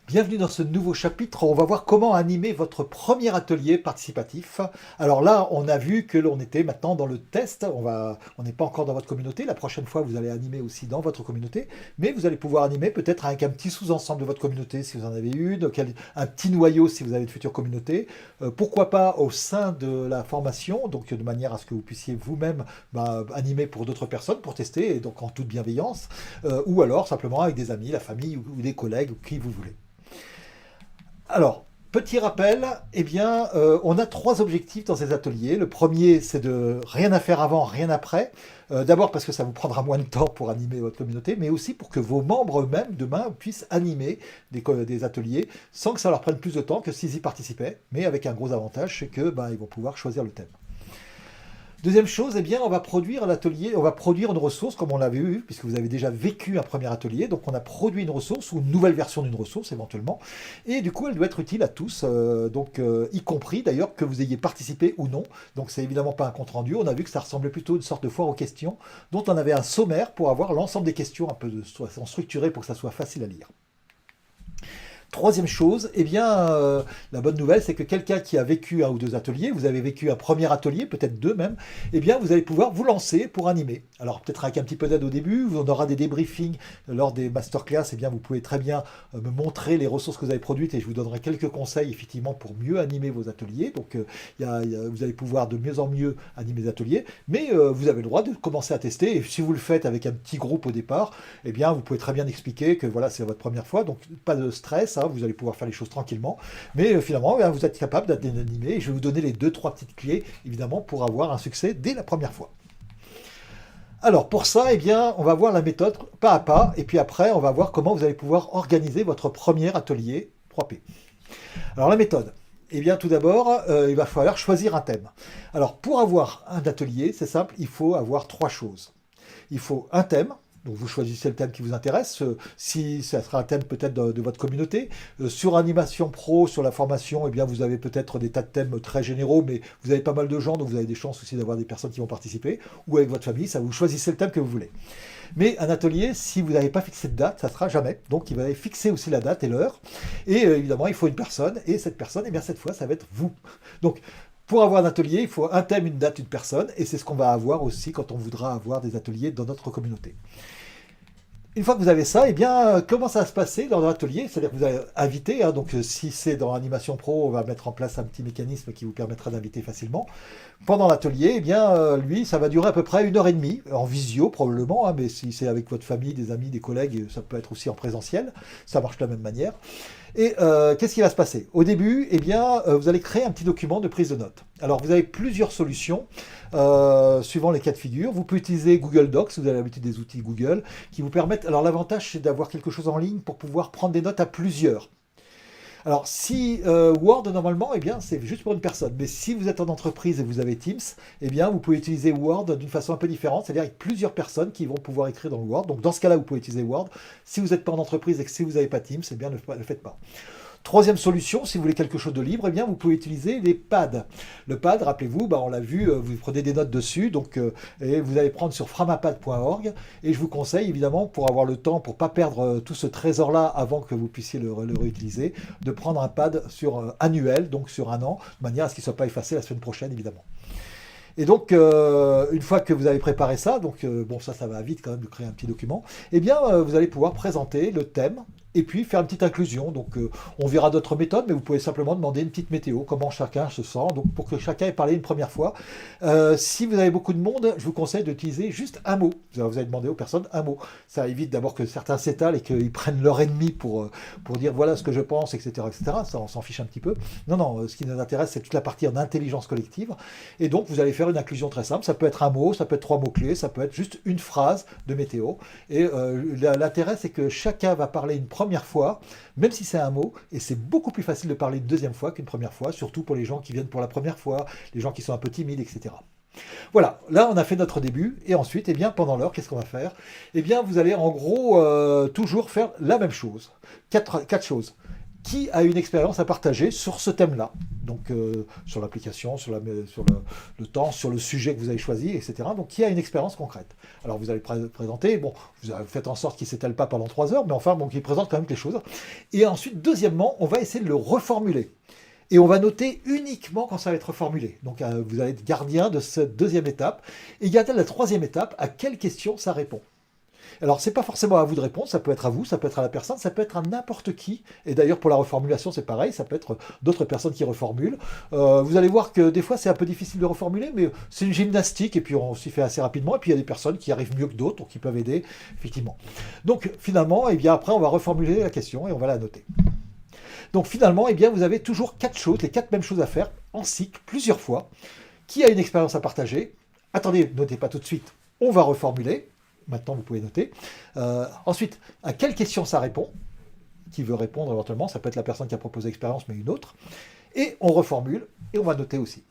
Bienvenue dans ce nouveau chapitre. On va voir comment animer votre premier atelier participatif. Alors là, on a vu que l'on était maintenant dans le test. On n'est pas encore dans votre communauté. La prochaine fois, vous allez animer aussi dans votre communauté, mais vous allez pouvoir animer peut-être avec un petit sous-ensemble de votre communauté si vous en avez une, un petit noyau si vous avez une future communauté. Pourquoi pas au sein de la formation, donc de manière à ce que vous puissiez vous-même animer pour d'autres personnes pour tester, et donc en toute bienveillance, ou alors simplement avec des amis, la famille ou des collègues ou qui vous voulez. Alors, petit rappel, on a trois objectifs dans ces ateliers. Le premier, c'est de rien à faire avant, rien après. D'abord parce que ça vous prendra moins de temps pour animer votre communauté, mais aussi pour que vos membres eux-mêmes, demain, puissent animer des ateliers sans que ça leur prenne plus de temps que s'ils y participaient, mais avec un gros avantage, c'est que ils vont pouvoir choisir le thème. Deuxième chose, on va produire un atelier, on va produire une ressource comme on l'avait vu, puisque vous avez déjà vécu un premier atelier, donc on a produit une ressource ou une nouvelle version d'une ressource éventuellement, et du coup elle doit être utile à tous, y compris d'ailleurs que vous ayez participé ou non, donc c'est évidemment pas un compte rendu, on a vu que ça ressemblait plutôt à une sorte de foire aux questions, dont on avait un sommaire pour avoir l'ensemble des questions un peu structurées pour que ça soit facile à lire. Troisième chose, la bonne nouvelle, c'est que quelqu'un qui a vécu un ou deux ateliers, vous avez vécu un premier atelier, peut-être deux même, vous allez pouvoir vous lancer pour animer. Alors peut-être avec un petit peu d'aide au début, on aura des débriefings lors des masterclass, vous pouvez très bien me montrer les ressources que vous avez produites et je vous donnerai quelques conseils effectivement pour mieux animer vos ateliers. Donc vous allez pouvoir de mieux en mieux animer les ateliers, mais vous avez le droit de commencer à tester et si vous le faites avec un petit groupe au départ, vous pouvez très bien expliquer que voilà, c'est votre première fois, donc pas de stress. Vous allez pouvoir faire les choses tranquillement, mais finalement, vous êtes capable d'animer et je vais vous donner les 2-3 petites clés, évidemment, pour avoir un succès dès la première fois. Alors pour ça, on va voir la méthode pas à pas, et puis après, on va voir comment vous allez pouvoir organiser votre premier atelier 3P. Alors la méthode, tout d'abord, il va falloir choisir un thème. Alors pour avoir un atelier, c'est simple, il faut avoir trois choses. Il faut un thème. Donc vous choisissez le thème qui vous intéresse, si ça sera un thème peut-être de votre communauté. Sur Animation Pro, sur la formation, vous avez peut-être des tas de thèmes très généraux, mais vous avez pas mal de gens, donc vous avez des chances aussi d'avoir des personnes qui vont participer, ou avec votre famille, ça vous choisissez le thème que vous voulez. Mais un atelier, si vous n'avez pas fixé de date, ça ne sera jamais. Donc il va fixer aussi la date et l'heure. Et évidemment, il faut une personne, et cette personne, cette fois, ça va être vous. Donc pour avoir un atelier, il faut un thème, une date, une personne, et c'est ce qu'on va avoir aussi quand on voudra avoir des ateliers dans notre communauté. Une fois que vous avez ça, comment ça va se passer dans l'atelier? C'est-à-dire que vous allez inviter, donc si c'est dans Animation Pro, on va mettre en place un petit mécanisme qui vous permettra d'inviter facilement. Pendant l'atelier, lui, ça va durer à peu près 1h30, en visio probablement, mais si c'est avec votre famille, des amis, des collègues, ça peut être aussi en présentiel, ça marche de la même manière. Et qu'est-ce qui va se passer? Au début, vous allez créer un petit document de prise de notes. Alors, vous avez plusieurs solutions suivant les cas de figure. Vous pouvez utiliser Google Docs, vous avez l'habitude des outils Google, qui vous permettent... Alors, l'avantage, c'est d'avoir quelque chose en ligne pour pouvoir prendre des notes à plusieurs. Alors, si Word, normalement, c'est juste pour une personne. Mais si vous êtes en entreprise et vous avez Teams, vous pouvez utiliser Word d'une façon un peu différente, c'est-à-dire avec plusieurs personnes qui vont pouvoir écrire dans le Word. Donc, dans ce cas-là, vous pouvez utiliser Word. Si vous n'êtes pas en entreprise et que si vous n'avez pas Teams, ne le faites pas. Troisième solution, si vous voulez quelque chose de libre, vous pouvez utiliser les pads. Le pad, rappelez-vous, on l'a vu, vous prenez des notes dessus, et vous allez prendre sur framapad.org, et je vous conseille, évidemment, pour avoir le temps, pour ne pas perdre tout ce trésor-là avant que vous puissiez le réutiliser, de prendre un pad annuel, donc sur un an, de manière à ce qu'il ne soit pas effacé la semaine prochaine, évidemment. Et donc, une fois que vous avez préparé ça, ça va vite quand même de créer un petit document, vous allez pouvoir présenter le thème et puis faire une petite inclusion. Donc, on verra d'autres méthodes, mais vous pouvez simplement demander une petite météo, comment chacun se sent, donc pour que chacun ait parlé une première fois. Si vous avez beaucoup de monde, je vous conseille d'utiliser juste un mot. Vous allez demander aux personnes un mot. Ça évite d'abord que certains s'étalent et qu'ils prennent leur ennemi pour dire voilà ce que je pense, etc., etc. Ça, on s'en fiche un petit peu. Non, ce qui nous intéresse, c'est toute la partie en intelligence collective. Et donc, vous allez faire une inclusion très simple. Ça peut être un mot, ça peut être 3 mots-clés, ça peut être juste une phrase de météo. Et l'intérêt, c'est que chacun va parler une première fois, même si c'est un mot, et c'est beaucoup plus facile de parler une deuxième fois qu'une première fois, surtout pour les gens qui viennent pour la première fois, les gens qui sont un peu timides, etc. Voilà, là on a fait notre début, et ensuite, pendant l'heure, qu'est-ce qu'on va faire? Vous allez en gros toujours faire la même chose. Quatre choses. qui a une expérience à partager sur ce thème-là. Donc sur l'application, le temps, sur le sujet que vous avez choisi, etc. Donc qui a une expérience concrète. Alors vous allez présenter, bon, vous avez fait en sorte qu'il ne s'étale pas pendant 3 heures, mais enfin, bon, qu'il présente quand même les choses. Et ensuite, deuxièmement, on va essayer de le reformuler. Et on va noter uniquement quand ça va être reformulé. Donc vous allez être gardien de cette deuxième étape. Et il y a la troisième étape, à quelle question ça répond. Alors, c'est pas forcément à vous de répondre, ça peut être à vous, ça peut être à la personne, ça peut être à n'importe qui. Et d'ailleurs, pour la reformulation, c'est pareil, ça peut être d'autres personnes qui reformulent. Vous allez voir que des fois, c'est un peu difficile de reformuler, mais c'est une gymnastique, et puis on s'y fait assez rapidement. Et puis, il y a des personnes qui arrivent mieux que d'autres, donc qui peuvent aider, effectivement. Donc, finalement, eh bien, après, on va reformuler la question et on va la noter. Donc, finalement, eh bien, vous avez toujours 4 choses, les 4 mêmes choses à faire, en cycle, plusieurs fois. Qui a une expérience à partager? Attendez, notez pas tout de suite, on va reformuler. Maintenant, vous pouvez noter. Ensuite, à quelle question ça répond? Qui veut répondre éventuellement? Ça peut être la personne qui a proposé l'expérience, mais une autre. Et on reformule, et on va noter aussi.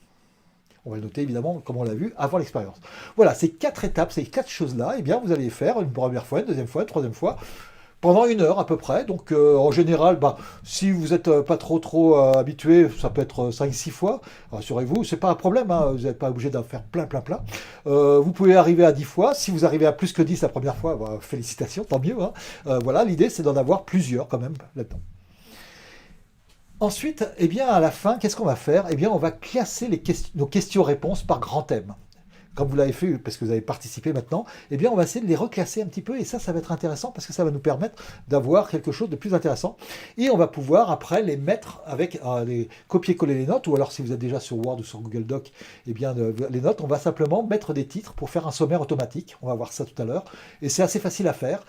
On va le noter, évidemment, comme on l'a vu, avant l'expérience. Voilà, ces 4 étapes, ces 4 choses-là, eh bien, vous allez les faire une première fois, une deuxième fois, une troisième fois, pendant 1 heure à peu près. Donc en général, si vous n'êtes pas trop habitué, ça peut être 5-6 fois. Rassurez-vous, c'est pas un problème, hein, vous n'êtes pas obligé d'en faire plein. Vous pouvez arriver à 10 fois. Si vous arrivez à plus que 10 la première fois, félicitations, tant mieux. Hein. Voilà, l'idée c'est d'en avoir plusieurs quand même là-dedans. Ensuite, eh bien, à la fin, qu'est-ce qu'on va faire? Eh bien, on va classer nos questions-réponses par grand thème. Comme vous l'avez fait, parce que vous avez participé maintenant, eh bien, on va essayer de les reclasser un petit peu, et ça va être intéressant, parce que ça va nous permettre d'avoir quelque chose de plus intéressant. Et on va pouvoir, après, les mettre avec, les copier-coller les notes, ou alors si vous êtes déjà sur Word ou sur Google Doc, eh bien, les notes, on va simplement mettre des titres pour faire un sommaire automatique. On va voir ça tout à l'heure. Et c'est assez facile à faire.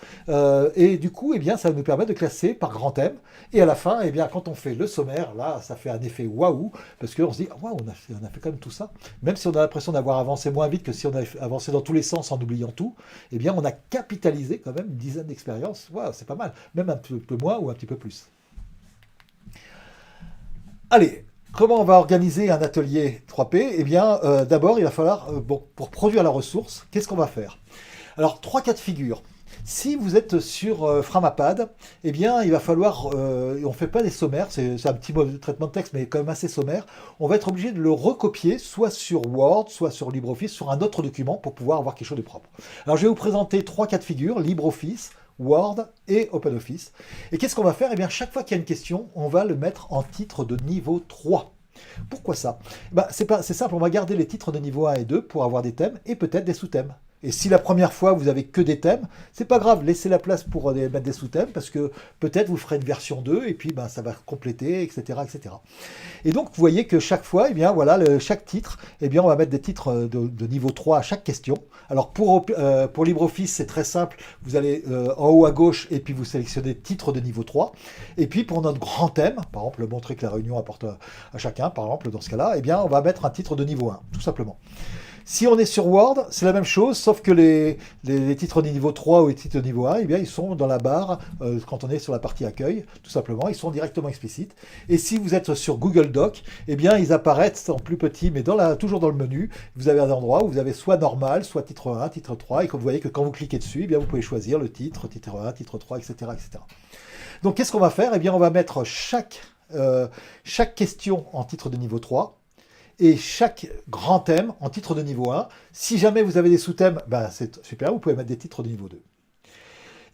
Et du coup, eh bien, ça va nous permettre de classer par grand thème. Et à la fin, eh bien, quand on fait le sommaire, là, ça fait un effet waouh, parce qu'on se dit, waouh, on a fait quand même tout ça. Même si on a l'impression d'avoir avancé moins vite que si on avait avancé dans tous les sens en oubliant tout, eh bien on a capitalisé quand même une dizaine d'expériences. Wow, c'est pas mal, même un peu moins ou un petit peu plus. Allez, comment on va organiser un atelier 3P? Eh bien, d'abord, il va falloir, pour produire la ressource, qu'est-ce qu'on va faire? Alors, 3 cas de figure. Si vous êtes sur Framapad, eh bien, il va falloir, on ne fait pas des sommaires, c'est un petit mot de traitement de texte, mais quand même assez sommaire, on va être obligé de le recopier, soit sur Word, soit sur LibreOffice, sur un autre document, pour pouvoir avoir quelque chose de propre. Alors, je vais vous présenter 3 cas de figure, LibreOffice, Word et OpenOffice. Et qu'est-ce qu'on va faire? Eh bien, chaque fois qu'il y a une question, on va le mettre en titre de niveau 3. Pourquoi ça? C'est simple, on va garder les titres de niveau 1 et 2 pour avoir des thèmes et peut-être des sous-thèmes. Et si la première fois vous avez que des thèmes, c'est pas grave, laissez la place pour mettre des sous-thèmes parce que peut-être vous ferez une version 2 et puis ça va compléter, etc., etc. Et donc vous voyez que chaque fois, eh bien voilà, chaque titre, eh bien on va mettre des titres de niveau 3 à chaque question. Alors pour LibreOffice, c'est très simple, vous allez en haut à gauche et puis vous sélectionnez titre de niveau 3. Et puis pour notre grand thème, par exemple montrer que la réunion apporte à chacun, par exemple dans ce cas-là, eh bien on va mettre un titre de niveau 1, tout simplement. Si on est sur Word, c'est la même chose, sauf que les titres de niveau 3 ou les titres de niveau 1, eh bien, ils sont dans la barre, quand on est sur la partie accueil, tout simplement, ils sont directement explicites. Et si vous êtes sur Google Doc, eh bien, ils apparaissent en plus petit, mais toujours dans le menu, vous avez un endroit où vous avez soit normal, soit titre 1, titre 3, et vous voyez que quand vous cliquez dessus, eh bien, vous pouvez choisir le titre 1, titre 3, etc. etc. Donc, qu'est-ce qu'on va faire? Eh bien, on va mettre chaque question en titre de niveau 3, et chaque grand thème en titre de niveau 1. Si jamais vous avez des sous-thèmes, c'est super, vous pouvez mettre des titres de niveau 2.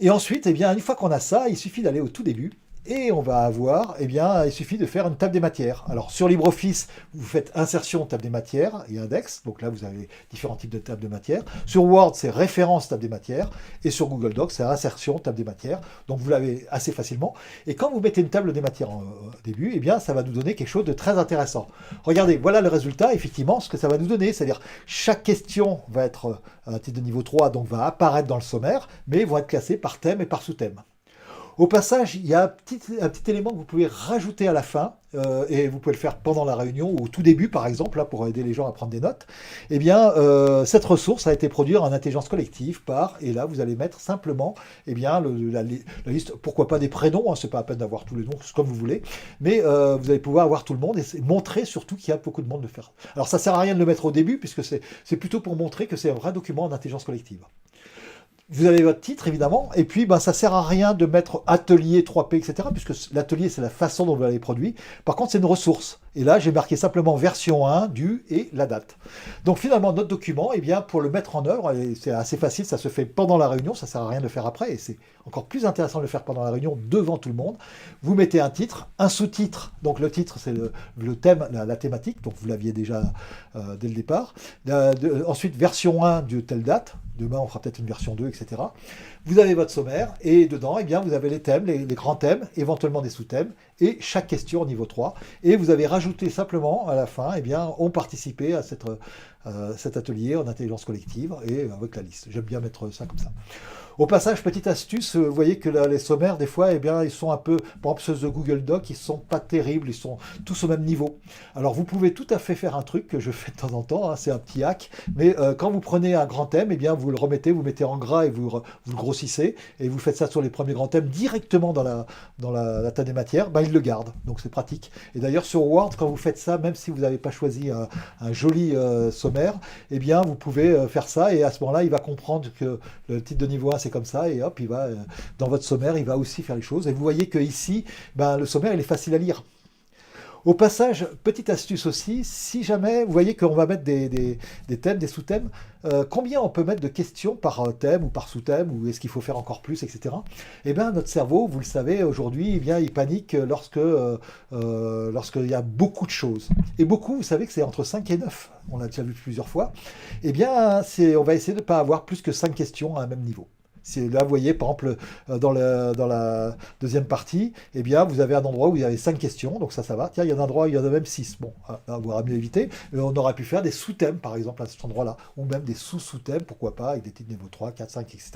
Et ensuite, eh bien, une fois qu'on a ça, il suffit d'aller au tout début et on va avoir, eh bien, il suffit de faire une table des matières. Alors sur LibreOffice, vous faites insertion table des matières et index, donc là vous avez différents types de tables de matières. Sur Word, c'est référence table des matières, et sur Google Docs, c'est insertion table des matières, donc vous l'avez assez facilement. Et quand vous mettez une table des matières au début, eh bien, ça va nous donner quelque chose de très intéressant. Regardez, voilà le résultat, effectivement, ce que ça va nous donner, c'est-à-dire chaque question va être un titre de niveau 3, donc va apparaître dans le sommaire, mais vont être classées par thème et par sous-thème. Au passage, il y a un petit élément que vous pouvez rajouter à la fin, et vous pouvez le faire pendant la réunion ou au tout début, par exemple, là, pour aider les gens à prendre des notes. Eh bien, cette ressource a été produite en intelligence collective et là, vous allez mettre simplement, eh bien, la liste, pourquoi pas des prénoms, hein, c'est pas à peine d'avoir tous les noms, comme vous voulez, mais vous allez pouvoir avoir tout le monde et montrer surtout qu'il y a beaucoup de monde de faire. Alors, ça sert à rien de le mettre au début, puisque c'est plutôt pour montrer que c'est un vrai document en intelligence collective. Vous avez votre titre, évidemment, et puis ben, ça sert à rien de mettre atelier 3P, etc., puisque l'atelier, c'est la façon dont vous l'avez produit. Par contre, c'est une ressource. Et là, j'ai marqué simplement version 1, du et la date. Donc finalement, notre document, eh bien, pour le mettre en œuvre, c'est assez facile, ça se fait pendant la réunion, ça sert à rien de le faire après, et c'est encore plus intéressant de le faire pendant la réunion, devant tout le monde. Vous mettez un titre, un sous-titre, donc le titre, c'est le thème, la thématique, donc vous l'aviez déjà dès le départ. Ensuite, version 1 de telle date. Demain, on fera peut-être une version 2, etc. Vous avez votre sommaire, et dedans, eh bien, vous avez les thèmes, les grands thèmes, éventuellement des sous-thèmes, et chaque question au niveau 3. Et vous avez rajouté simplement, à la fin, eh bien, on participait à cet atelier en intelligence collective, et avec la liste. J'aime bien mettre ça comme ça. Au passage, petite astuce, vous voyez que les sommaires, des fois, eh bien, ils sont un peu, par exemple, ceux de Google Doc, ils sont pas terribles, ils sont tous au même niveau. Alors, vous pouvez tout à fait faire un truc que je fais de temps en temps, hein, c'est un petit hack, mais quand vous prenez un grand thème, eh bien, vous le remettez, vous mettez en gras et vous le grossissez, et vous faites ça sur les premiers grands thèmes directement dans la table des matières, ben, il le garde, donc c'est pratique. Et d'ailleurs, sur Word, quand vous faites ça, même si vous n'avez pas choisi un joli sommaire, eh bien, vous pouvez faire ça, et à ce moment-là, il va comprendre que le titre de niveau 1, c'est comme ça, et hop, il va, dans votre sommaire, il va aussi faire les choses. Et vous voyez que ici, ben, le sommaire, il est facile à lire. Au passage, petite astuce aussi, si jamais vous voyez qu'on va mettre des thèmes, des sous-thèmes, combien on peut mettre de questions par thème ou par sous-thème, ou est-ce qu'il faut faire encore plus, etc. Eh bien, notre cerveau, vous le savez, aujourd'hui, eh bien, il panique lorsqu'il y a beaucoup de choses. Et beaucoup, vous savez que c'est entre 5 et 9, on l'a déjà vu plusieurs fois. Eh bien, on va essayer de ne pas avoir plus que 5 questions à un même niveau. Là, vous voyez, par exemple, dans la deuxième partie, eh bien, vous avez un endroit où il y avait 5 questions, donc ça va. Tiens, il y a un endroit où il y en a même 6. Bon, on va mieux éviter. Mais on aurait pu faire des sous-thèmes, par exemple, à cet endroit-là, ou même des sous-sous-thèmes, pourquoi pas, avec des titres niveau 3, 4, 5, etc.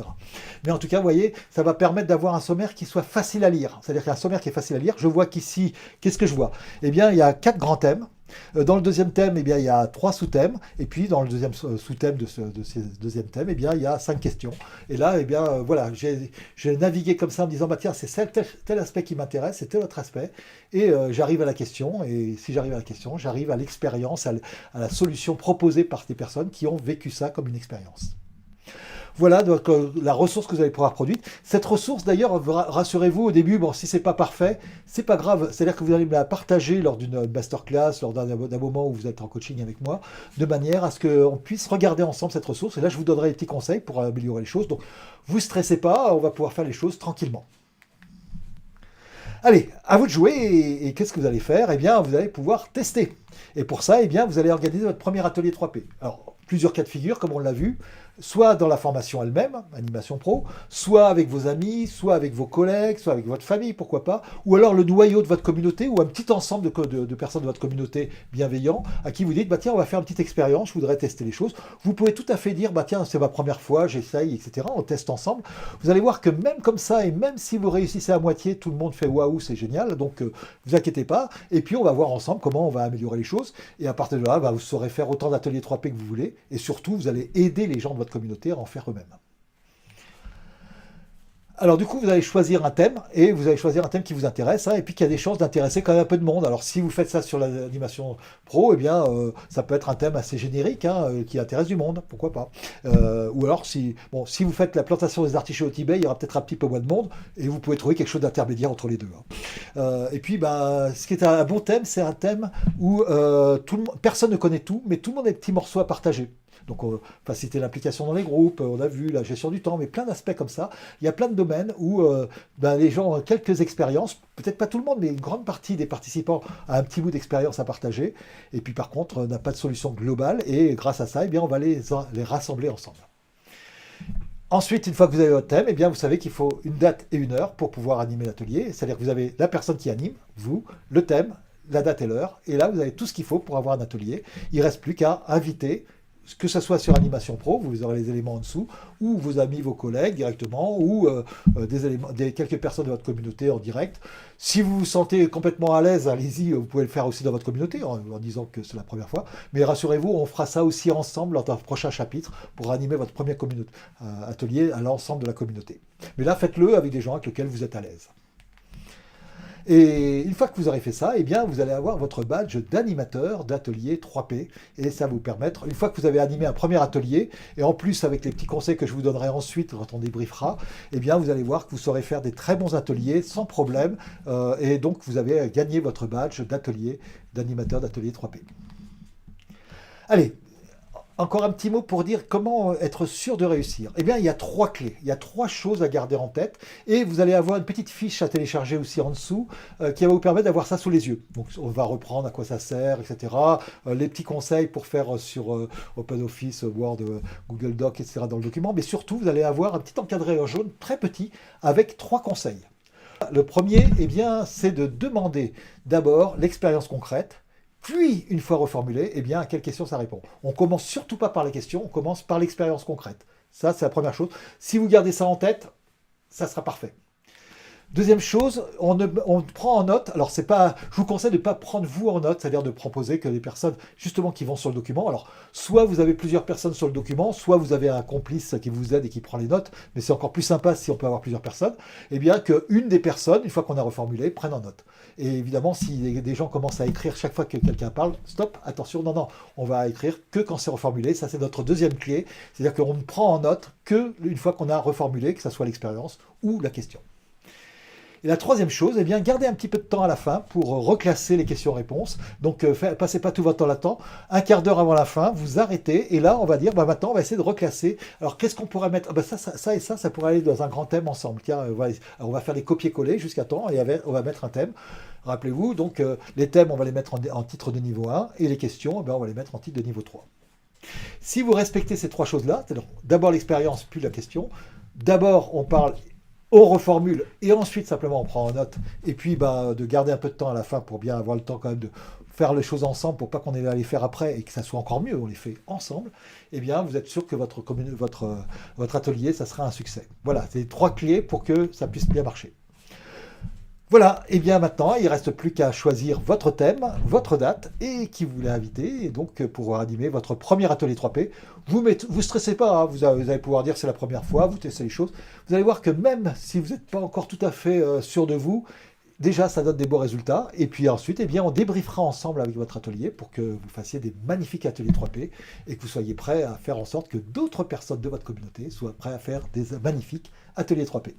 Mais en tout cas, vous voyez, ça va permettre d'avoir un sommaire qui soit facile à lire. C'est-à-dire qu'un sommaire qui est facile à lire, je vois qu'ici, qu'est-ce que je vois? Eh bien, il y a 4 grands thèmes. Dans le deuxième thème, eh bien, il y a 3 sous-thèmes. Et puis, dans le deuxième sous-thème de ces deuxième thème, eh bien, il y a 5 questions. Et là, eh bien, voilà, j'ai navigué comme ça en me disant, bah, tiens, c'est tel aspect qui m'intéresse, c'est tel autre aspect. Et j'arrive à la question. Et si j'arrive à la question, j'arrive à l'expérience, à la solution proposée par des personnes qui ont vécu ça comme une expérience. Voilà donc la ressource que vous allez pouvoir produire. Cette ressource, d'ailleurs, rassurez-vous, au début, bon, si c'est pas parfait, c'est pas grave. C'est-à-dire que vous allez me la partager lors d'une masterclass, lors d'un moment où vous êtes en coaching avec moi, de manière à ce qu'on puisse regarder ensemble cette ressource. Et là, je vous donnerai des petits conseils pour améliorer les choses. Donc, vous stressez pas, on va pouvoir faire les choses tranquillement. Allez, à vous de jouer, et qu'est-ce que vous allez faire? Eh bien, vous allez pouvoir tester. Et pour ça, eh bien, vous allez organiser votre premier atelier 3P. Alors, plusieurs cas de figure, comme on l'a vu, soit dans la formation elle-même, Animation Pro, soit avec vos amis, soit avec vos collègues, soit avec votre famille, pourquoi pas, ou alors le noyau de votre communauté, ou un petit ensemble de personnes de votre communauté bienveillants, à qui vous dites, bah tiens, on va faire une petite expérience, je voudrais tester les choses. Vous pouvez tout à fait dire, bah tiens, c'est ma première fois, j'essaye, etc. On teste ensemble. Vous allez voir que même comme ça, et même si vous réussissez à moitié, tout le monde fait waouh, c'est génial, donc vous inquiétez pas, et puis on va voir ensemble comment on va améliorer les choses, et à partir de là, bah, vous saurez faire autant d'ateliers 3P que vous voulez, et surtout, vous allez aider les gens de votre communauté à en faire eux-mêmes. Alors du coup, vous allez choisir un thème, et vous allez choisir un thème qui vous intéresse, hein, et puis qui a des chances d'intéresser quand même un peu de monde. Alors si vous faites ça sur l'animation pro, eh bien, ça peut être un thème assez générique, hein, qui intéresse du monde, pourquoi pas. Ou alors, si vous faites la plantation des artichauts au Tibet, il y aura peut-être un petit peu moins de monde, et vous pouvez trouver quelque chose d'intermédiaire entre les deux. Hein. Et puis, bah, ce qui est un bon thème, c'est un thème où personne ne connaît tout, mais tout le monde a des petits morceaux à partager. Donc, faciliter l'implication dans les groupes, on a vu la gestion du temps, mais plein d'aspects comme ça. Il y a plein de domaines où les gens ont quelques expériences, peut-être pas tout le monde, mais une grande partie des participants a un petit bout d'expérience à partager. Et puis par contre, on n'a pas de solution globale, et grâce à ça, eh bien, on va les rassembler ensemble. Ensuite, une fois que vous avez votre thème, eh bien, vous savez qu'il faut une date et une heure pour pouvoir animer l'atelier. C'est-à-dire que vous avez la personne qui anime, vous, le thème, la date et l'heure, et là, vous avez tout ce qu'il faut pour avoir un atelier. Il ne reste plus qu'à inviter, que ce soit sur Animation Pro, vous aurez les éléments en dessous, ou vos amis, vos collègues directement, ou quelques personnes de votre communauté en direct. Si vous vous sentez complètement à l'aise, allez-y, vous pouvez le faire aussi dans votre communauté, en disant que c'est la première fois. Mais rassurez-vous, on fera ça aussi ensemble dans un prochain chapitre pour animer votre premier atelier à l'ensemble de la communauté. Mais là, faites-le avec des gens avec lesquels vous êtes à l'aise. Et une fois que vous aurez fait ça, eh bien, vous allez avoir votre badge d'animateur d'atelier 3P. Et ça va vous permettre, une fois que vous avez animé un premier atelier, et en plus avec les petits conseils que je vous donnerai ensuite quand on débriefera, eh bien, vous allez voir que vous saurez faire des très bons ateliers sans problème. Et donc, vous avez gagné votre badge d'animateur d'atelier 3P. Allez, encore un petit mot pour dire comment être sûr de réussir. Eh bien, il y a 3 clés, il y a 3 choses à garder en tête, et vous allez avoir une petite fiche à télécharger aussi en dessous, qui va vous permettre d'avoir ça sous les yeux. Donc, on va reprendre à quoi ça sert, etc. Les petits conseils pour faire sur OpenOffice, Word, Google Doc, etc. dans le document, mais surtout, vous allez avoir un petit encadré en jaune très petit avec 3 conseils. Le premier, eh bien, c'est de demander d'abord l'expérience concrète. Puis, une fois reformulé, eh bien, à quelle question ça répond. On commence surtout pas par les questions, on commence par l'expérience concrète. Ça, c'est la première chose. Si vous gardez ça en tête, ça sera parfait. Deuxième chose, on prend en note, alors c'est pas, je vous conseille de ne pas prendre vous en note, c'est-à-dire de proposer que les personnes justement qui vont sur le document, alors soit vous avez plusieurs personnes sur le document, soit vous avez un complice qui vous aide et qui prend les notes, mais c'est encore plus sympa si on peut avoir plusieurs personnes, et bien qu'une des personnes, une fois qu'on a reformulé, prenne en note. Et évidemment, si des gens commencent à écrire chaque fois que quelqu'un parle, stop, attention, non, non, on va écrire que quand c'est reformulé, ça c'est notre deuxième clé, c'est-à-dire qu'on ne prend en note que une fois qu'on a reformulé, que ce soit l'expérience ou la question. Et la troisième chose, eh bien, gardez un petit peu de temps à la fin pour reclasser les questions-réponses. Donc, passez pas tout votre temps là-dedans. Un quart d'heure avant la fin, vous arrêtez. Et là, on va dire, bah, maintenant, on va essayer de reclasser. Alors, qu'est-ce qu'on pourrait mettre? Ça et ça pourrait aller dans un grand thème ensemble. Tiens, on va faire des copier-coller jusqu'à temps et on va mettre un thème. Rappelez-vous, donc, les thèmes, on va les mettre en titre de niveau 1 et les questions, on va les mettre en titre de niveau 3. Si vous respectez ces 3 choses-là, c'est-à-dire d'abord l'expérience, puis la question, d'abord, on parle... On reformule et ensuite simplement on prend en note et puis de garder un peu de temps à la fin pour bien avoir le temps quand même de faire les choses ensemble pour pas qu'on ait à les faire après et que ça soit encore mieux, on les fait ensemble, eh bien vous êtes sûr que votre atelier, ça sera un succès. Voilà, c'est les 3 clés pour que ça puisse bien marcher. Voilà, et bien maintenant, il ne reste plus qu'à choisir votre thème, votre date et qui vous voulez inviter. Et donc, pour animer votre premier atelier 3P, vous stressez pas, hein, vous allez pouvoir dire c'est la première fois, vous testez les choses. Vous allez voir que même si vous n'êtes pas encore tout à fait sûr de vous, déjà ça donne des beaux résultats. Et puis ensuite, eh bien, on débriefera ensemble avec votre atelier pour que vous fassiez des magnifiques ateliers 3P et que vous soyez prêts à faire en sorte que d'autres personnes de votre communauté soient prêts à faire des magnifiques ateliers 3P.